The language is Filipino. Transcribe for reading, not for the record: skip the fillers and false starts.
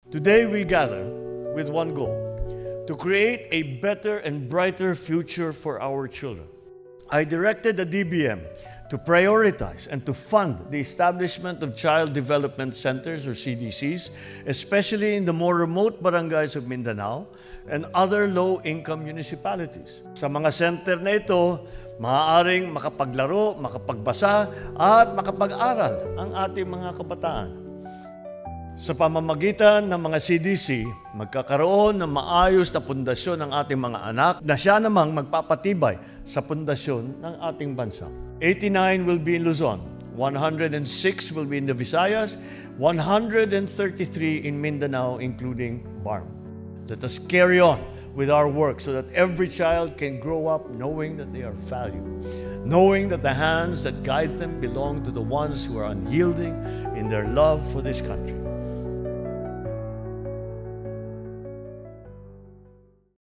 Today we gather with one goal: to create a better and brighter future for our children. I directed the DBM to prioritize and to fund the establishment of Child Development Centers or CDCs, especially in the more remote barangays of Mindanao and other low-income municipalities. Sa mga center na ito, maaaring makapaglaro, makapagbasa at makapag-aral ang ating mga kabataan. Sa pamamagitan ng mga CDC, magkakaroon ng maayos na pundasyon ng ating mga anak na siya namang magpapatibay sa pundasyon ng ating bansa. 89 will be in Luzon, 106 will be in the Visayas, 133 in Mindanao, including BARM. Let us carry on with our work so that every child can grow up knowing that they are valued, knowing that the hands that guide them belong to the ones who are unyielding in their love for this country.